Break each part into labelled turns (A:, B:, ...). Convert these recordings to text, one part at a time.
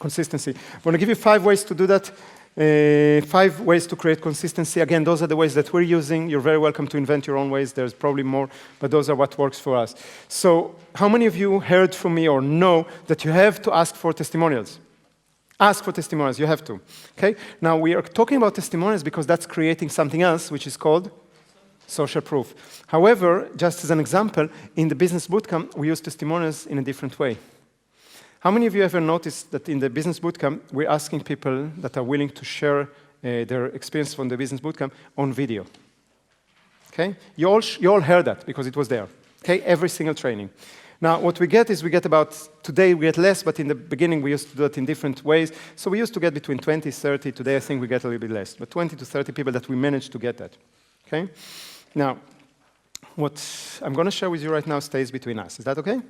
A: consistency. I'm going to give you 5 ways to do that. 5 ways to create consistency. Again, those are the ways that we're using. You're very welcome to invent your own ways. There's probably more, but those are what works for us. So how many of you heard from me or know that you have to ask for testimonials? Ask for testimonials. You have to. Okay? Now, we are talking about testimonials because that's creating something else, which is called social proof. However, just as an example, in the business bootcamp, we use testimonials in a different way. How many of you ever noticed that in the business bootcamp, we're asking people that are willing to share their experience from the business bootcamp on video? Okay? You all heard that because it was there. Okay? Every single training. Now, what we get is today we get less, but in the beginning we used to do it in different ways. So we used to get between 20, 30. Today I think we get a little bit less. But 20 to 30 people that we managed to get that. Okay? Now, what I'm going to share with you right now stays between us. Is that okay?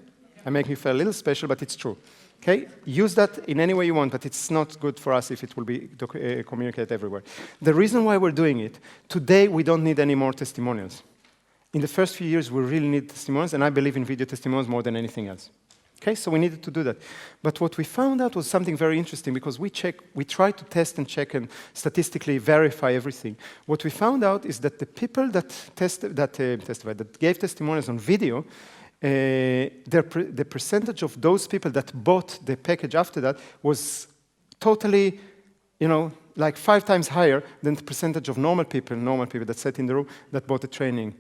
A: I make you feel a little special, but it's true. Okay? Use that in any way you want, but it's not good for us if it will be communicated everywhere. The reason why we're doing it, today we don't need any more testimonials. In the first few years, we really need testimonials, and I believe in video testimonials more than anything else. Okay? So we needed to do that. But what we found out was something very interesting, because we tried to test and check and statistically verify everything. What we found out is that the people that gave testimonials on video, the percentage of those people that bought the package after that was totally, like 5 times higher than the percentage of normal people that sat in the room that bought the training.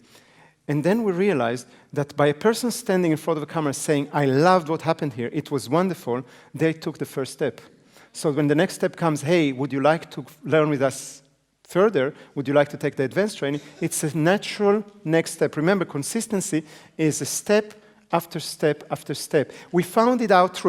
A: And then we realized that by a person standing in front of a camera saying, I loved what happened here, it was wonderful, they took the first step. So when the next step comes, hey, would you like to learn with us further? Would you like to take the advanced training? It's a natural next step. Remember, consistency is a step after step after step. We found it out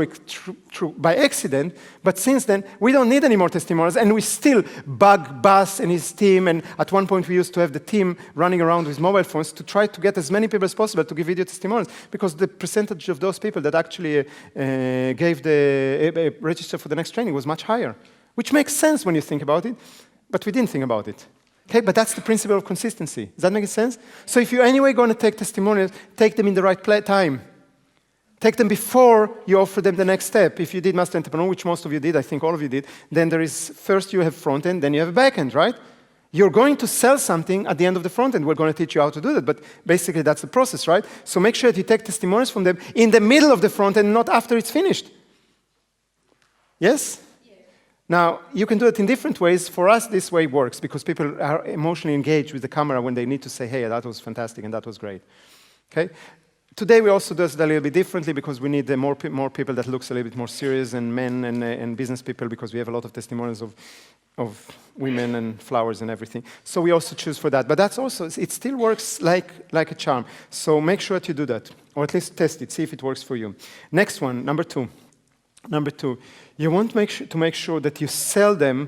A: by accident, but since then, we don't need any more testimonials, and we still bug Bas and his team, and at one point we used to have the team running around with mobile phones to try to get as many people as possible to give video testimonials, because the percentage of those people that actually registered for the next training was much higher, which makes sense when you think about it, but we didn't think about it. Okay, but that's the principle of consistency. Does that make sense? So if you're anyway going to take testimonials, take them in the right time. Take them before you offer them the next step. If you did Master Entrepreneur, which most of you did, I think all of you did, then there is, first you have front end, then you have back end, right? You're going to sell something at the end of the front end. We're going to teach you how to do that, but basically that's the process, right? So make sure that you take testimonials from them in the middle of the front end, not after it's finished. Yes? Now, you can do it in different ways. For us, this way works because people are emotionally engaged with the camera when they need to say, hey, that was fantastic and that was great. Okay? Today, we also do it a little bit differently because we need more people that looks a little bit more serious, and men and business people, because we have a lot of testimonials of women and flowers and everything. So we also choose for that. But that's also, it still works like a charm. So make sure that you do that, or at least test it, see if it works for you. Next one, number two. You want to make sure that you sell them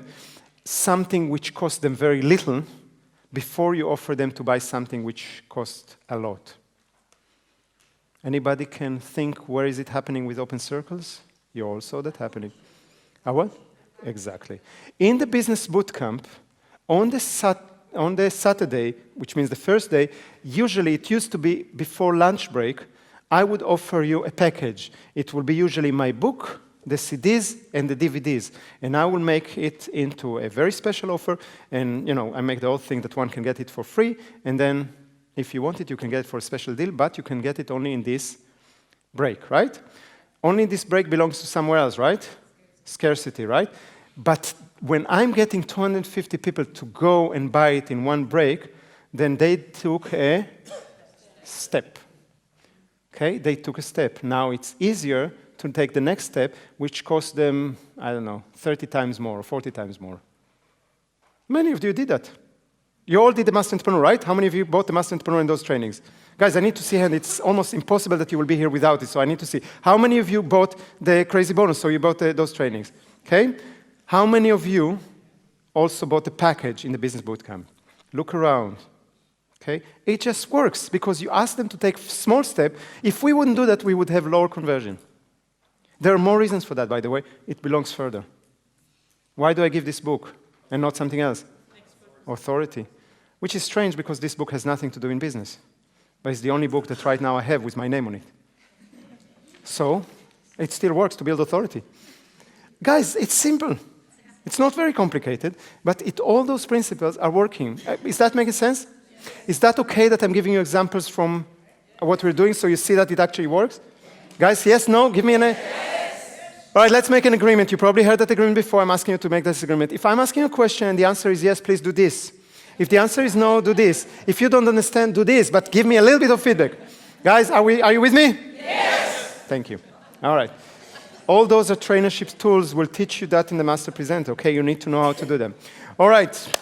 A: something which costs them very little before you offer them to buy something which costs a lot. Anybody can think, where is it happening with Open Circles? You all saw that happening. What? Exactly. In the business bootcamp, on the Saturday, which means the first day, usually it used to be before lunch break, I would offer you a package. It will be usually my book, the CDs, and the DVDs. And I will make it into a very special offer. And, I make the whole thing that one can get it for free. And then, if you want it, you can get it for a special deal. But you can get it only in this break, right? Only this break belongs to somewhere else, right? Scarcity, right? But when I'm getting 250 people to go and buy it in one break, then they took a step. Okay? They took a step. Now it's easier to take the next step, which costs them, 30 times more or 40 times more. Many of you did that. You all did the Master Entrepreneur, right? How many of you bought the Master Entrepreneur in those trainings? Guys, I need to see hand. It's almost impossible that you will be here without it, so I need to see. How many of you bought the Crazy Bonus, so you bought those trainings? Okay? How many of you also bought the package in the Business Bootcamp? Look around. Okay? It just works because you ask them to take small step. If we wouldn't do that, we would have lower conversion. There are more reasons for that, by the way. It belongs further. Why do I give this book and not something else? Authority. Which is strange because this book has nothing to do in business. But it's the only book that right now I have with my name on it. So, it still works to build authority. Guys, it's simple. It's not very complicated, but all those principles are working. Is that making sense? Is that okay that I'm giving you examples from what we're doing so you see that it actually works? Guys, yes, no? Give me an... Yes. All right, let's make an agreement. You probably heard that agreement before. I'm asking you to make this agreement. If I'm asking you a question and the answer is yes, please do this. If the answer is no, do this. If you don't understand, do this, but give me a little bit of feedback. Guys, are you with me? Yes. Thank you. All right. All those are trainership tools. Will teach you that in the master presenter, okay? You need to know how to do them. All right.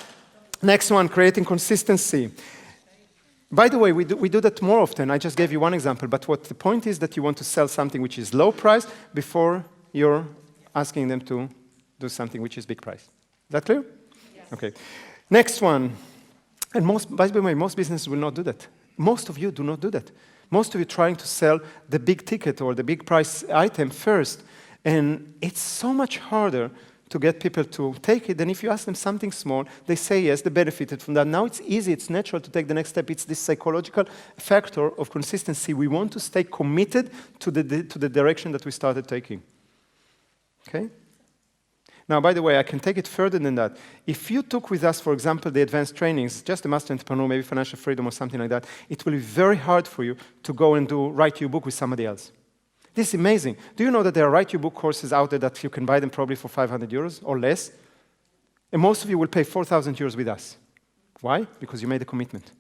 A: Next one, creating consistency. By the way, we do that more often. I just gave you one example, but what the point is that you want to sell something which is low price before you're asking them to do something which is big price. Is that clear? Yes. Okay. Next one. And by the way, most businesses will not do that. Most of you do not do that. Most of you trying to sell the big ticket or the big price item first. And it's so much harder to get people to take it than if you ask them something small, they say yes, they benefited from that. Now it's easy, it's natural to take the next step. It's this psychological factor of consistency. We want to stay committed to the direction that we started taking. Okay? Now, by the way, I can take it further than that. If you took with us, for example, the advanced trainings, just a master entrepreneur, maybe financial freedom or something like that, it will be very hard for you to go and write your book with somebody else. This is amazing. Do you know that there are Write Your Book courses out there that you can buy them probably for 500 euros or less? And most of you will pay 4,000 euros with us. Why? Because you made a commitment.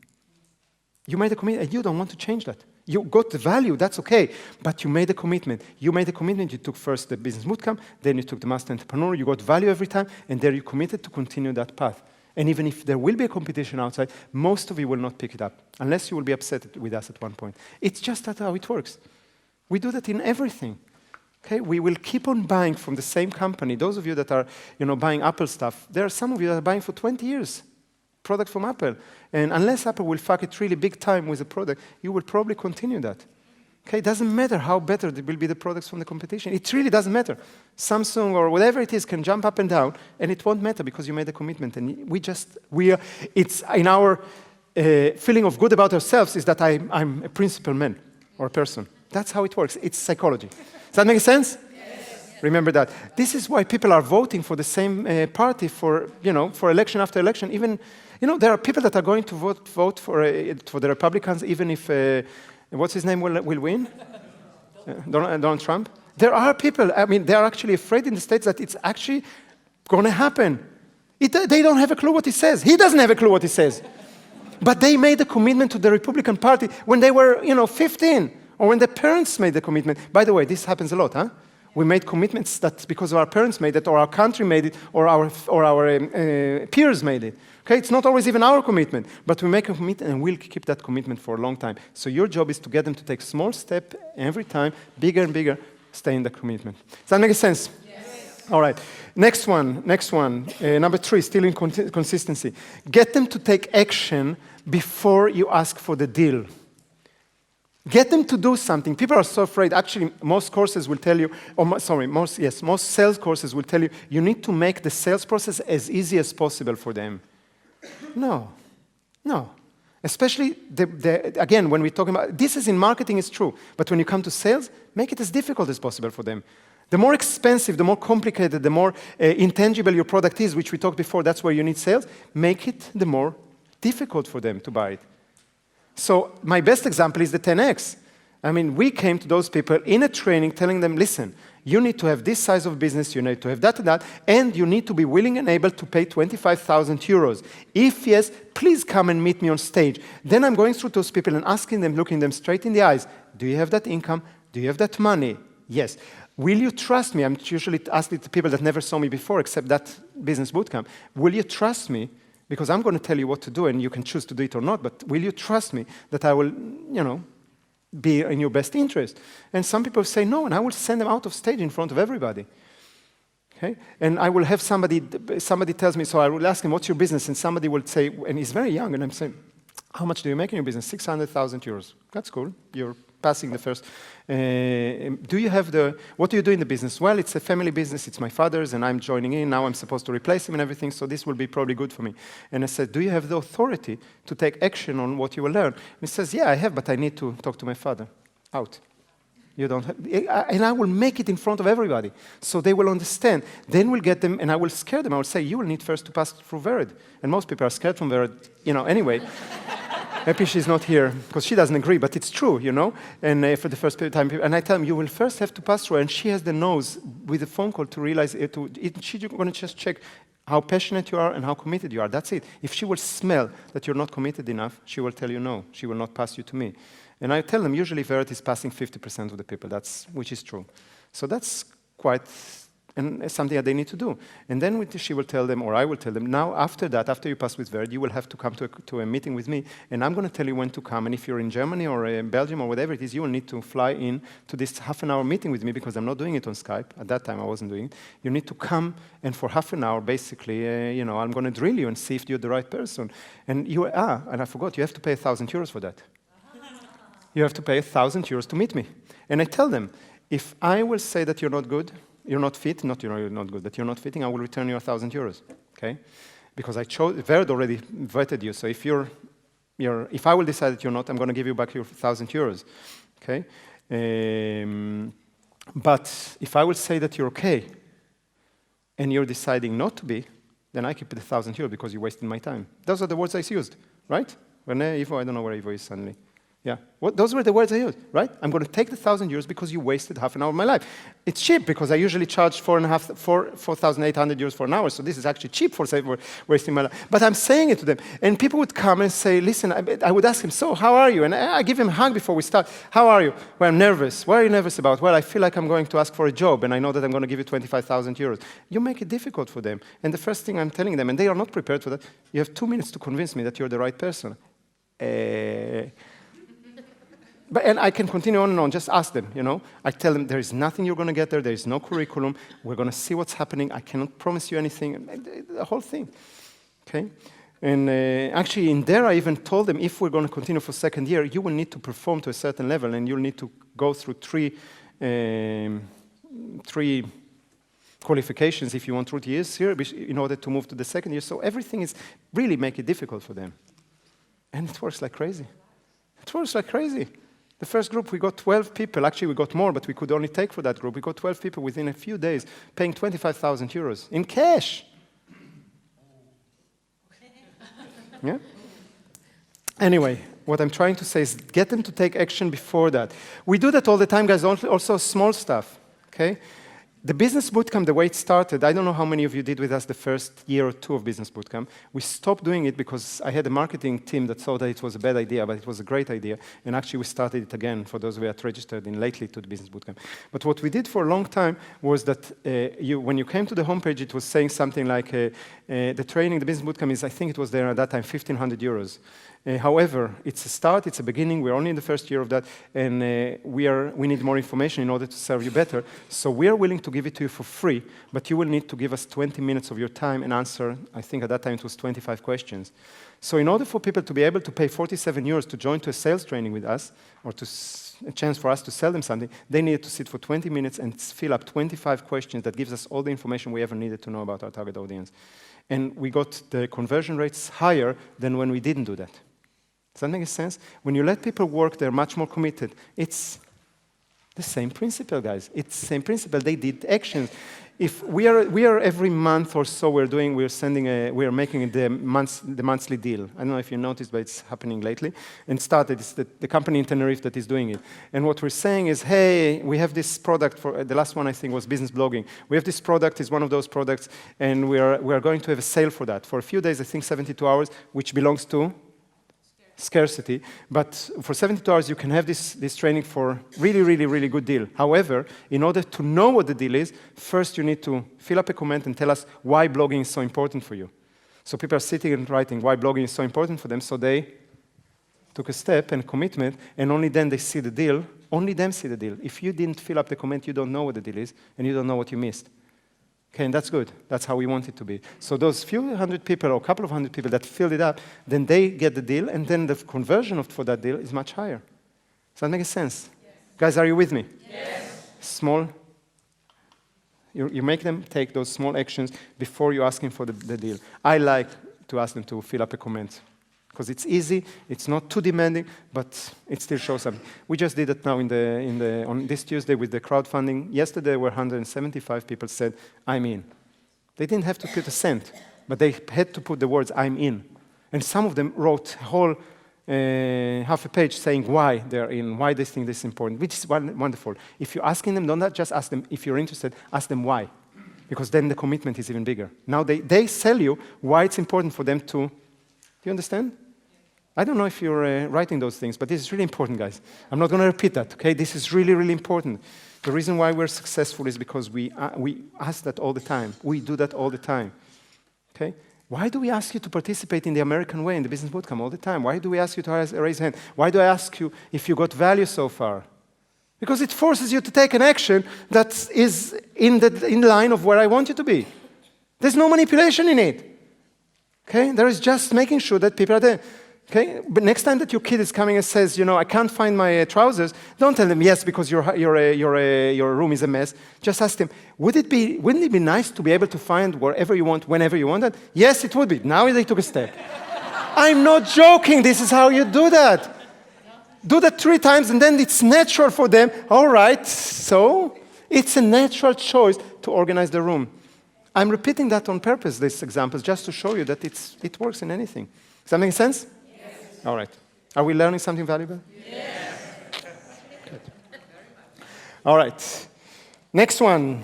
A: You made a commitment and you don't want to change that. You got the value, that's okay, but you made a commitment. You made a commitment, you took first the business bootcamp, then you took the master entrepreneur, you got value every time, and there you committed to continue that path. And even if there will be a competition outside, most of you will not pick it up, unless you will be upset with us at one point. It's just that how it works. We do that in everything. Okay? We will keep on buying from the same company. Those of you that are buying Apple stuff, there are some of you that are buying for 20 years product from Apple. And unless Apple will fuck it really big time with the product, you will probably continue that. Okay? It doesn't matter how better will be the products from the competition. It really doesn't matter. Samsung or whatever it is can jump up and down, and it won't matter because you made a commitment. And it's in our feeling of good about ourselves is that I'm a principal man or a person. That's how it works. It's psychology. Does that make sense? Yes. Remember that. This is why people are voting for the same party for election after election. Even, there are people that are going to vote for the Republicans even if, what's his name will win? Donald Trump. There are people, they are actually afraid in the States that it's actually going to happen. They don't have a clue what he says. He doesn't have a clue what he says. But they made a commitment to the Republican Party when they were, 15. Or when the parents made the commitment. By the way, this happens a lot, huh? We made commitments that because our parents made it, or our country made it, or our peers made it. Okay, it's not always even our commitment, but we make a commitment and we'll keep that commitment for a long time. So your job is to get them to take small step every time, bigger and bigger, stay in the commitment. Does that make sense? Yes. All right. Next one. Number 3, still in consistency. Get them to take action before you ask for the deal. Get them to do something. People are so afraid. Actually, most courses will tell you, most sales courses will tell you, you need to make the sales process as easy as possible for them. No. Especially, again, when we're talking about, this is in marketing, it's true, but when you come to sales, make it as difficult as possible for them. The more expensive, the more complicated, the more intangible your product is, which we talked before, that's where you need sales, make it the more difficult for them to buy it. So my best example is the 10X. We came to those people in a training telling them, listen, you need to have this size of business, you need to have that and that, and you need to be willing and able to pay 25,000 euros. If yes, please come and meet me on stage. Then I'm going through those people and asking them, looking them straight in the eyes, do you have that income? Do you have that money? Yes. Will you trust me? I'm usually asking the people that never saw me before, except that business bootcamp. Will you trust me? Because I'm going to tell you what to do, and you can choose to do it or not, but will you trust me that I will, be in your best interest? And some people say no, and I will send them out of stage in front of everybody. Okay? And I will have somebody tells me, so I will ask him, what's your business? And somebody will say, and he's very young, and I'm saying, how much do you make in your business? 600,000 euros. That's cool. You're passing the first. What do you do in the business? Well, it's a family business. It's my father's, and I'm joining in. Now I'm supposed to replace him and everything, so this will be probably good for me. And I said, do you have the authority to take action on what you will learn? And he says, yeah, I have, but I need to talk to my father. Out. You don't have, and I will make it in front of everybody, so they will understand. Then we'll get them, and I will scare them. I will say, you will need first to pass through Vered. And most people are scared from Vered, anyway. Maybe she's not here, because she doesn't agree, but it's true, And for the first time, and I tell them, you will first have to pass through, and she has the nose with a phone call to realize, she's going to just check how passionate you are and how committed you are. That's it. If she will smell that you're not committed enough, she will tell you no. She will not pass you to me. And I tell them, usually Vered is passing 50% of the people, which is true. So that's quite something that they need to do. And then she will tell them, or I will tell them, now after that, after you pass with Vered, you will have to come to a meeting with me, and I'm going to tell you when to come. And if you're in Germany or in Belgium or whatever it is, you will need to fly in to this half-an-hour meeting with me, because I'm not doing it on Skype. At that time, I wasn't doing it. You need to come, and for half an hour, basically, I'm going to drill you and see if you're the right person. And and I forgot, you have to pay 1,000 euros for that. You have to pay 1,000 euros to meet me. And I tell them, if I will say that you're not good, you're not fit, you're not good, that you're not fitting, I will return you 1,000 euros, okay? Because Vered already vetted you, so if I will decide that you're not, I'm going to give you back your 1,000 euros, okay? But if I will say that you're okay, and you're deciding not to be, then I keep the 1,000 euros because you wasted my time. Those are the words I used, right? Ivo, I don't know where Ivo is suddenly. Yeah, those were the words I used, right? I'm going to take the 1,000 euros because you wasted half an hour of my life. It's cheap because I usually charge 4,800 euros for an hour, so this is actually cheap for wasting my life. But I'm saying it to them, and people would come and say, listen, I would ask him, so how are you? And I give him a hug before we start. How are you? Well, I'm nervous. What are you nervous about? Well, I feel like I'm going to ask for a job, and I know that I'm going to give you 25,000 euros. You make it difficult for them. And the first thing I'm telling them, and they are not prepared for that, you have 2 minutes to convince me that you're the right person. And I can continue on and on, just ask them, I tell them there is nothing you're going to get there, there is no curriculum, we're going to see what's happening, I cannot promise you anything, the whole thing, okay? And actually in there I even told them, if we're going to continue for second year, you will need to perform to a certain level, and you'll need to go through three qualifications if you want 3 years here in order to move to the second year. So everything is really make it difficult for them. And it works like crazy. It works like crazy. The first group, we got 12 people. Actually, we got more, but we could only take for that group. We got 12 people within a few days, paying 25,000 euros in cash. Yeah? Anyway, what I'm trying to say is get them to take action before that. We do that all the time, guys, also small stuff, okay? The Business Bootcamp, the way it started, I don't know how many of you did with us the first year or two of Business Bootcamp. We stopped doing it because I had a marketing team that thought that it was a bad idea, but it was a great idea. And actually, we started it again for those who had registered in lately to the Business Bootcamp. But what we did for a long time was that when you came to the homepage, it was saying something like the training, the Business Bootcamp is, I think it was there at that time, 1,500 euros. However, it's a start, it's a beginning, we're only in the first year of that, and we need more information in order to serve you better. So we are willing to give it to you for free, but you will need to give us 20 minutes of your time and answer, I think at that time it was 25 questions. So in order for people to be able to pay 47 euros to join to a sales training with us, or a chance for us to sell them something, they needed to sit for 20 minutes and fill up 25 questions that gives us all the information we ever needed to know about our target audience. And we got the conversion rates higher than when we didn't do that. Does that make sense? When you let people work, they're much more committed. It's the same principle, guys. It's the same principle. They did actions. If we are every month or so, we are making the monthly deal. I don't know if you noticed, but it's happening lately. And started, it's the company in Tenerife that is doing it. And what we're saying is, hey, we have this product for the last one I think was business blogging. We have this product, it's one of those products, and we are going to have a sale for that for a few days. I think 72 hours, which belongs to scarcity, but for 72 hours you can have this training for really, really, really good deal. However, in order to know what the deal is, first you need to fill up a comment and tell us why blogging is so important for you. So people are sitting and writing why blogging is so important for them, so they took a step and commitment, and only then they see the deal. Only them see the deal. If you didn't fill up the comment, you don't know what the deal is, and you don't know what you missed. Okay, and that's good. That's how we want it to be. So those few hundred people or a couple of hundred people that filled it up, then they get the deal, and then the conversion for that deal is much higher. Does that make sense? Yes. Guys, are you with me? Yes. Small. You make them take those small actions before you ask them for the deal. I like to ask them to fill up a comment. because it's easy, it's not too demanding, but it still shows something. We just did it now on this Tuesday with the crowdfunding. Yesterday, there were 175 people said, I'm in. They didn't have to put a cent, but they had to put the words, I'm in. And some of them wrote a whole half a page saying why they're in, why they think this is important, which is wonderful. If you're asking them, don't just ask them, if you're interested, ask them why. Because then the commitment is even bigger. Now they sell you why it's important for them to, do you understand? I don't know if you're writing those things, but this is really important, guys. I'm not going to repeat that, okay? This is really, really important. The reason why we're successful is because we ask that all the time. We do that all the time, okay? Why do we ask you to participate in the American way, in the business bootcamp all the time? Why do we ask you to raise a hand? Why do I ask you if you got value so far? Because it forces you to take an action that is in line of where I want you to be. There's no manipulation in it. Okay? There is just making sure that people are there. Okay? But next time that your kid is coming and says, I can't find my trousers, don't tell them yes because your room is a mess. Just ask them, wouldn't it be nice to be able to find wherever you want, whenever you want it? Yes, it would be. Now they took a step. I'm not joking. This is how you do that. Do that 3 times, and then it's natural for them. All right, so it's a natural choice to organize the room. I'm repeating that on purpose, these examples, just to show you that it works in anything. Does that make sense? Yes. All right. Are we learning something valuable? Yes. Good. All right. Next one.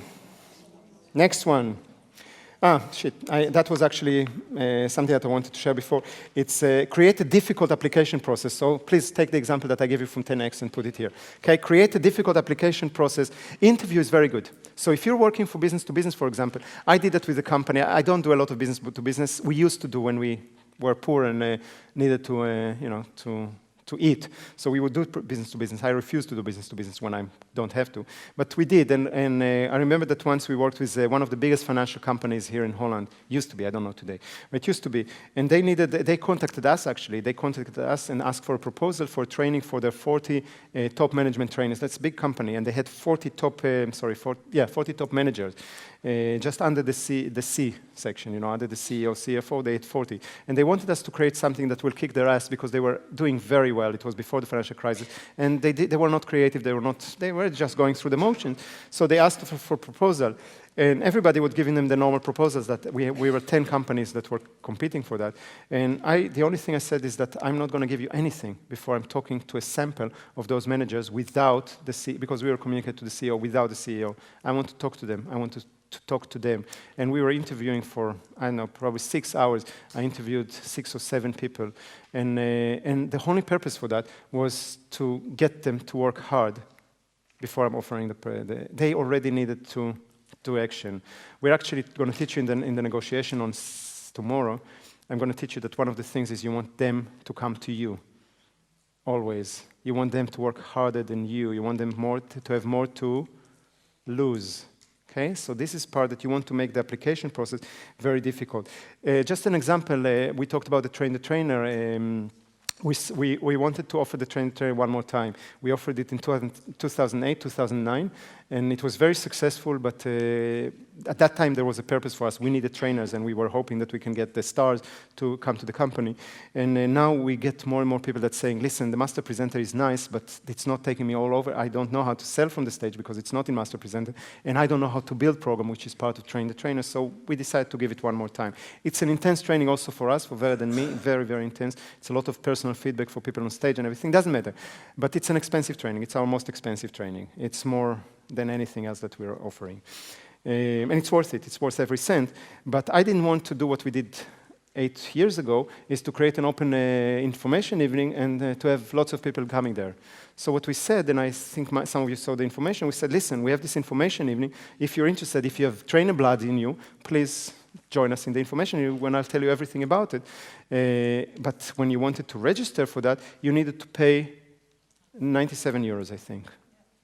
A: That was actually something that I wanted to share before. It's create a difficult application process. So please take the example that I gave you from 10X and put it here. Okay, create a difficult application process. Interview is very good. So if you're working for business to business, for example, I did that with the company. I don't do a lot of business to business. We used to do when we were poor and needed to eat. So we would do business to business. I refuse to do business to business when I don't have to. But we did, and I remember that once we worked with one of the biggest financial companies here in Holland. Used to be, I don't know today, but it used to be. And they contacted us, actually. They contacted us and asked for a proposal for training for their 40 top management trainers. That's a big company, and they had 40 top, 40 top managers. Just under the C section, under the CEO, CFO, they had 40. And they wanted us to create something that will kick their ass because they were doing very well. It was before the financial crisis. And they were not creative. They were just going through the motions. So they asked for a proposal. And everybody was giving them the normal proposals that we were 10 companies that were competing for that. And the only thing I said is that I'm not going to give you anything before I'm talking to a sample of those managers without the CEO, because we were communicating to the CEO without the CEO. I want to talk to them. I want to talk to them. And we were interviewing for, I don't know, probably 6 hours. I interviewed 6 or 7 people. And the only purpose for that was to get them to work hard before I'm offering they already needed to do action. We're actually going to teach you in the negotiation on tomorrow. I'm going to teach you that one of the things is you want them to come to you. Always. You want them to work harder than you. You want them to have more to lose. Okay, so this is part that you want to make the application process very difficult. Just an example, we talked about the train-the-trainer. We wanted to offer the train-the-trainer one more time. We offered it in 2008, 2009, and it was very successful, but at that time there was a purpose for us. We needed trainers, and we were hoping that we can get the stars to come to the company. And now we get more and more people that saying, listen, the master presenter is nice, but it's not taking me all over. I don't know how to sell from the stage because it's not in master presenter, and I don't know how to build program, which is part of train the trainer. So we decided to give it one more time. It's an intense training also for us, for Vered and me, very, very intense. It's a lot of personal feedback for people on stage and everything. Doesn't matter. But it's an expensive training. It's our most expensive training. It's more than anything else that we're offering. And it's worth it. It's worth every cent. But I didn't want to do what we did 8 years ago, is to create an open information evening and to have lots of people coming there. So what we said, and I think some of you saw the information, we said, listen, we have this information evening. If you're interested, if you have trainer blood in you, please join us in the information when I'll tell you everything about it. But when you wanted to register for that, you needed to pay 97 euros, I think.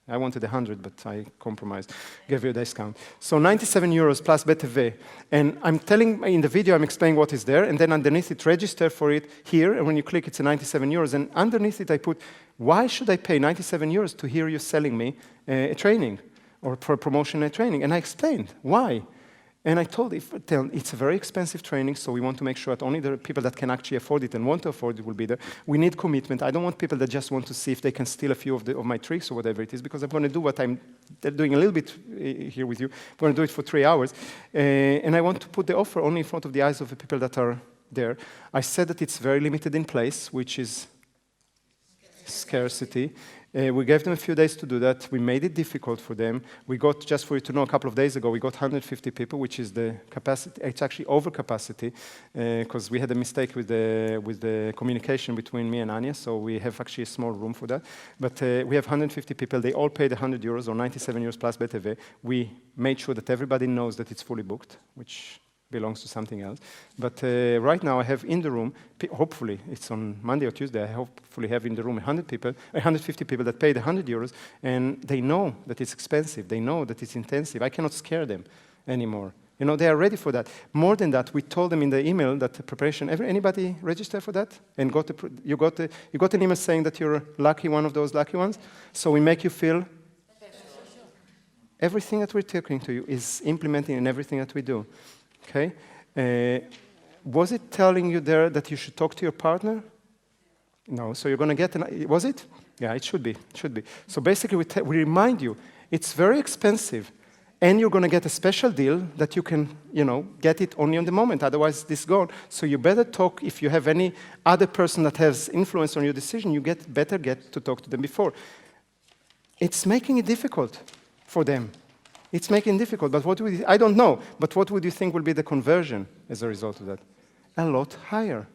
A: I wanted 100, but I compromised, gave you a discount. So 97 euros plus BTV. And I'm telling, in the video, I'm explaining what is there, and then underneath it, register for it here, and when you click, it's a 97 euros. And underneath it, I put, why should I pay 97 euros to hear you selling me a training, or for a promotion and training? And I explained why. And I told them, it's a very expensive training, so we want to make sure that only the people that can actually afford it and want to afford it will be there. We need commitment. I don't want people that just want to see if they can steal a few of my tricks or whatever it is, because I'm going to do what I'm doing a little bit here with you. I'm going to do it for 3 hours. And I want to put the offer only in front of the eyes of the people that are there. I said that it's very limited in place, which is scarcity. We gave them a few days to do that. We made it difficult for them. We got, just for you to know, a couple of days ago, we got 150 people, which is the capacity. It's actually over capacity, because we had a mistake with the communication between me and Anya, so we have actually a small room for that. But we have 150 people. They all paid 100 euros or 97 euros plus BTV. We made sure that everybody knows that it's fully booked, which belongs to something else. But right now I have in the room, hopefully it's on Monday or Tuesday, I hopefully have in the room 150 people that paid 100 euros, and they know that it's expensive. They know that it's intensive. I cannot scare them anymore. You know, they are ready for that. More than that, we told them in the email that the preparation, anybody register for that? And you got an email saying that you're lucky, one of those lucky ones? So we make you feel everything that we're talking to you is implementing in everything that we do. Okay? Was it telling you there that you should talk to your partner? No. So you're going to get was it? Yeah, it should be. It should be. So basically, we remind you, it's very expensive, and you're going to get a special deal that you can, get it only on the moment. Otherwise, this is gone. So you better talk. If you have any other person that has influence on your decision, you better get to talk to them before. It's making it difficult for them. It's making it difficult, but I don't know, but what would you think will be the conversion as a result of that? A lot higher.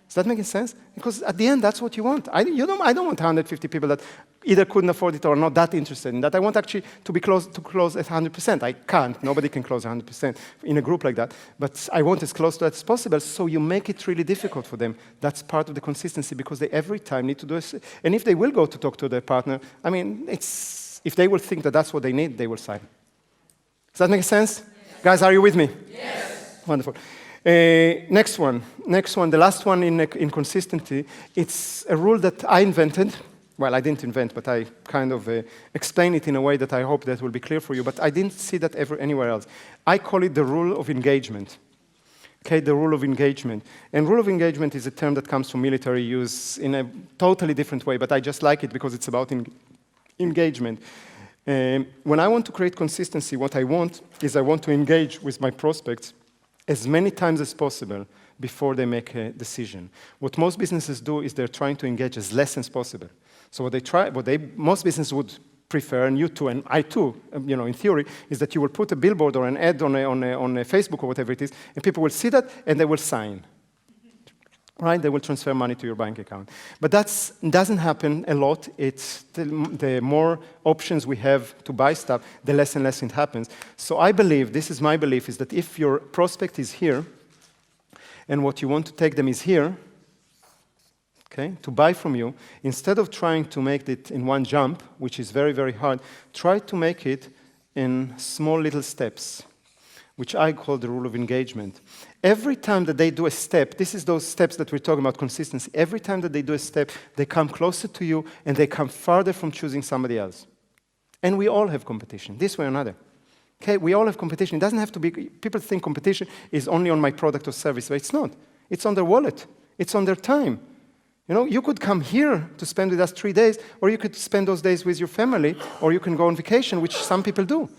A: Is that making sense? Because at the end, that's what you want. I don't want 150 people that either couldn't afford it or are not that interested in that. I want actually to close at 100%. I can't. Nobody can close 100% in a group like that. But I want as close to that as possible, so you make it really difficult for them. That's part of the consistency, because they every time need to do it. And if they will go to talk to their partner, if they will think that that's what they need, they will sign. Does that make sense? Yes. Guys, are you with me? Yes. Wonderful. Next one, the last one in consistency. It's a rule that I invented. Well, I didn't invent, but I kind of explain it in a way that I hope that will be clear for you. But I didn't see that anywhere else. I call it the rule of engagement. Okay, the rule of engagement. And rule of engagement is a term that comes from military use in a totally different way, but I just like it because it's about engagement. When I want to create consistency, what I want to engage with my prospects as many times as possible before they make a decision. What most businesses do is they're trying to engage as less as possible. So most businesses would prefer, and you too, and I too, in theory, is that you will put a billboard or an ad on a Facebook or whatever it is, and people will see that and they will sign. Right? They will transfer money to your bank account. But that doesn't happen a lot. It's the more options we have to buy stuff, the less and less it happens. So I believe, this is my belief, is that if your prospect is here, and what you want to take them is here, okay, to buy from you, instead of trying to make it in one jump, which is very, very hard, try to make it in small little steps, which I call the rule of engagement. Every time that they do a step, this is those steps that we're talking about, consistency. Every time that they do a step, they come closer to you and they come farther from choosing somebody else. And we all have competition, this way or another. Okay, we all have competition. It doesn't have to be, people think competition is only on my product or service, but it's not. It's on their wallet. It's on their time. You could come here to spend with us 3 days, or you could spend those days with your family, or you can go on vacation, which some people do.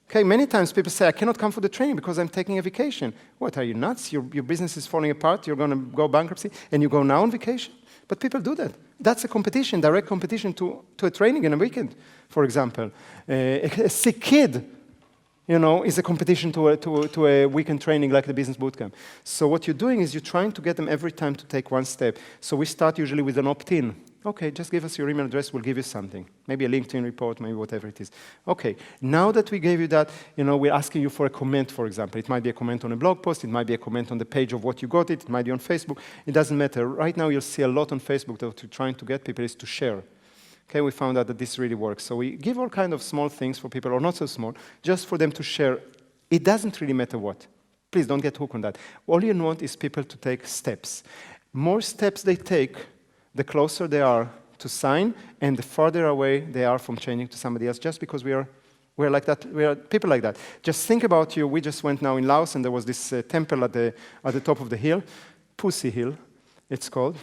A: Okay, many times people say, I cannot come for the training because I'm taking a vacation. What, are you nuts? Your business is falling apart, you're going to go bankruptcy, and you go now on vacation? But people do that. That's a competition, direct competition to a training in a weekend, for example. A sick kid, is a competition to a weekend training like the Business Bootcamp. So what you're doing is you're trying to get them every time to take one step. So we start usually with an opt-in. Okay, just give us your email address, we'll give you something. Maybe a LinkedIn report, maybe whatever it is. Okay, now that we gave you that, we're asking you for a comment, for example. It might be a comment on a blog post, it might be a comment on the page of what you got it might be on Facebook. It doesn't matter. Right now you'll see a lot on Facebook that we're trying to get people is to share. Okay, we found out that this really works. So we give all kind of small things for people, or not so small, just for them to share. It doesn't really matter what. Please don't get hooked on that. All you want is people to take steps. More steps they take, the closer they are to sign, and the farther away they are from changing to somebody else, just because we are We're like that. We are people like that. Just think about you. We just went now in Laos, and there was this temple at the top of the hill, Pussy Hill, it's called.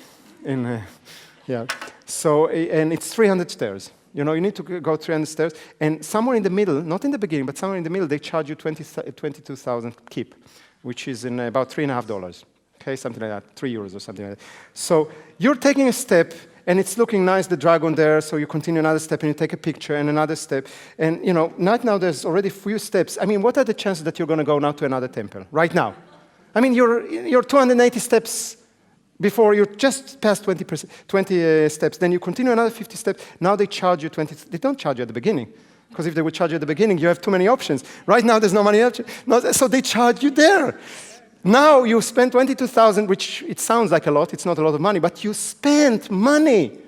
A: Yeah. So, and it's 300 stairs. You know, you need to go 300 stairs, and somewhere in the middle, not in the beginning, but somewhere in the middle, they charge you 22,000 kip, which is in about $3.50. Okay, something like that, €3 or something like that. So you're taking a step, and it's looking nice, the dragon there, so you continue another step, and you take a picture, and another step. And, you know, right now there's already a few steps. I mean, what are the chances that you're going to go now to another temple, right now? I mean, you're 280 steps before you just passed 20 steps. Then you continue another 50 steps. Now they charge you 20. They don't charge you at the beginning. Because if they would charge you at the beginning, you have too many options. Right now, there's no money option. No, so they charge you there. Now you spend 22,000, which it sounds like a lot. It's not a lot of money, but you spent money.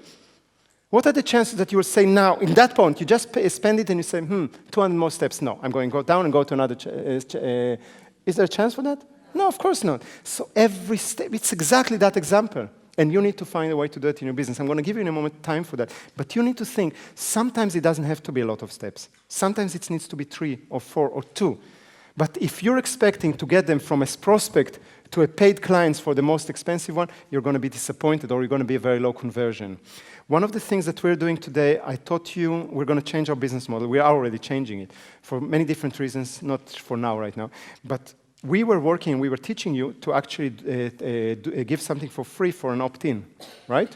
A: What are the chances that you will say now, in that point, you just spend it and you say, 200 more steps? No, I'm going to go down and go to another. Is there a chance for that? No, of course not. So every step, it's exactly that example. And you need to find a way to do it in your business. I'm going to give you in a moment time for that. But you need to think, sometimes it doesn't have to be a lot of steps. Sometimes it needs to be 3 or 4 or 2. But if you're expecting to get them from a prospect to a paid clients for the most expensive one, you're going to be disappointed, or you're going to be a very low conversion. One of the things that we're doing today, I taught you, we're going to change our business model. We are already changing it for many different reasons, not for now, right now. But we were teaching you to actually give something for free for an opt-in, right?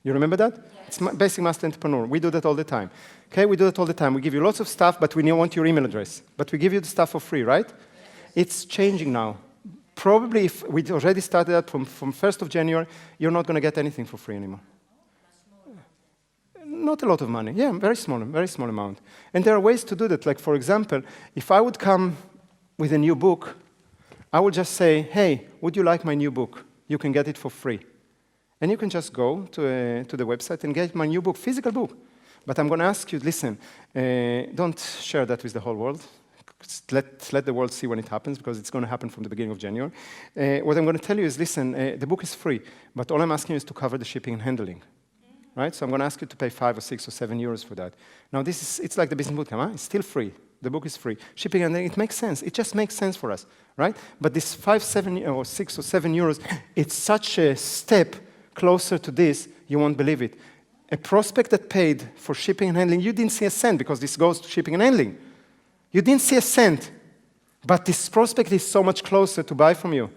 A: You remember that? Yes. It's Basic Master Entrepreneur. We do that all the time. Okay, we do that all the time. We give you lots of stuff, but we want your email address. But we give you the stuff for free, right? Yes. It's changing now. Probably if we already started that from 1st of January, you're not going to get anything for free anymore. Not a lot of money. Yeah, very small amount. And there are ways to do that. Like, for example, if I would come with a new book, I would just say, hey, would you like my new book? You can get it for free. And you can just go to the website and get my new book, physical book. But I'm going to ask you, listen, don't share that with the whole world. Let the world see when it happens, because it's going to happen from the beginning of January. What I'm going to tell you is, listen, the book is free, but all I'm asking you is to cover the shipping and handling. Right? So I'm going to ask you to pay 5 or 6 or 7 euros for that. Now, it's like the business bootcamp. Huh? It's still free. The book is free. Shipping and handling, it makes sense. It just makes sense for us, right? But this 5, 7, or 6 or 7 euros, it's such a step closer to this, you won't believe it. A prospect that paid for shipping and handling, you didn't see a cent, because this goes to shipping and handling. You didn't see a cent, but this prospect is so much closer to buy from you.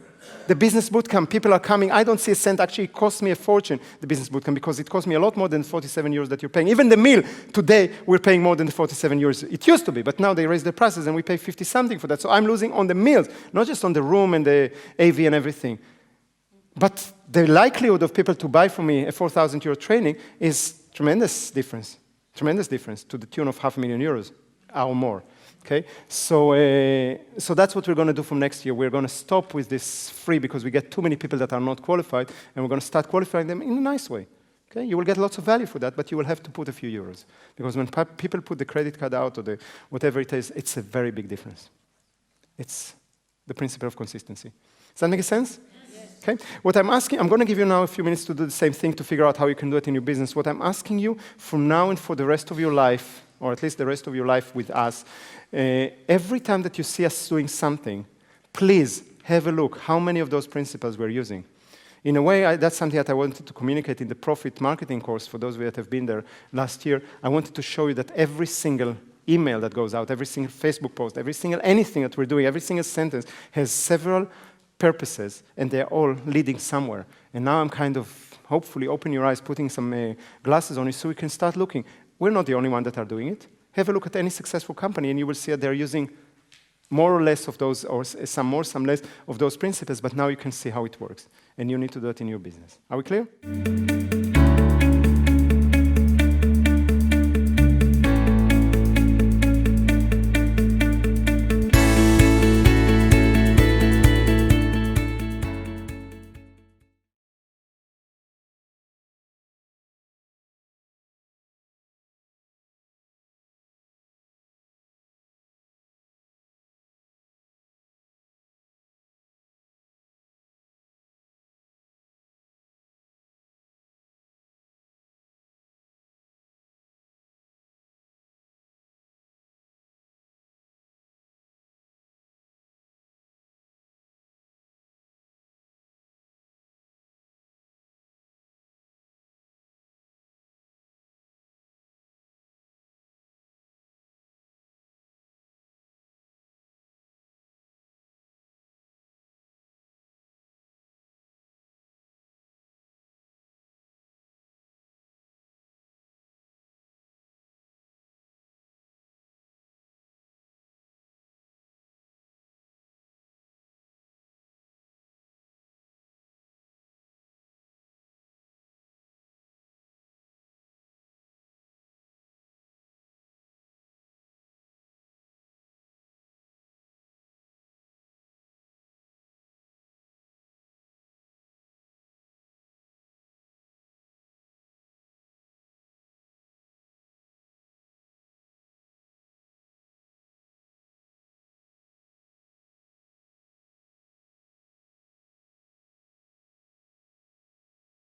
A: The business bootcamp, people are coming. I don't see a cent. Actually, it cost me a fortune, the business bootcamp, because it cost me a lot more than 47 euros that you're paying. Even the meal today, we're paying more than the 47 euros. It used to be, but now they raised the prices and we pay 50-something for that. So I'm losing on the meals, not just on the room and the AV and everything. But the likelihood of people to buy from me a 4,000 euro training is tremendous difference to the tune of €500,000 or more. Okay, so that's what we're going to do from next year. We're going to stop with this free, because we get too many people that are not qualified, and we're going to start qualifying them in a nice way. Okay, you will get lots of value for that, but you will have to put a few euros, because when people put the credit card out, or the whatever it is, it's a very big difference. It's the principle of consistency. Does that make sense? Yes. Okay. What I'm asking, I'm going to give you now a few minutes to do the same thing, to figure out how you can do it in your business. What I'm asking you from now and for the rest of your life, or at least the rest of your life with us, every time that you see us doing something, please have a look how many of those principles we're using. In a way, that's something that I wanted to communicate in the Profit Marketing course. For those of you that have been there last year, I wanted to show you that every single email that goes out, every single Facebook post, every single anything that we're doing, every single sentence has several purposes, and they're all leading somewhere. And now I'm kind of, hopefully, open your eyes, putting some glasses on you so we can start looking. We're not the only ones that are doing it. Have a look at any successful company, and you will see that they're using more or less of those, or some more, some less of those principles, but now you can see how it works. And you need to do it in your business. Are we clear?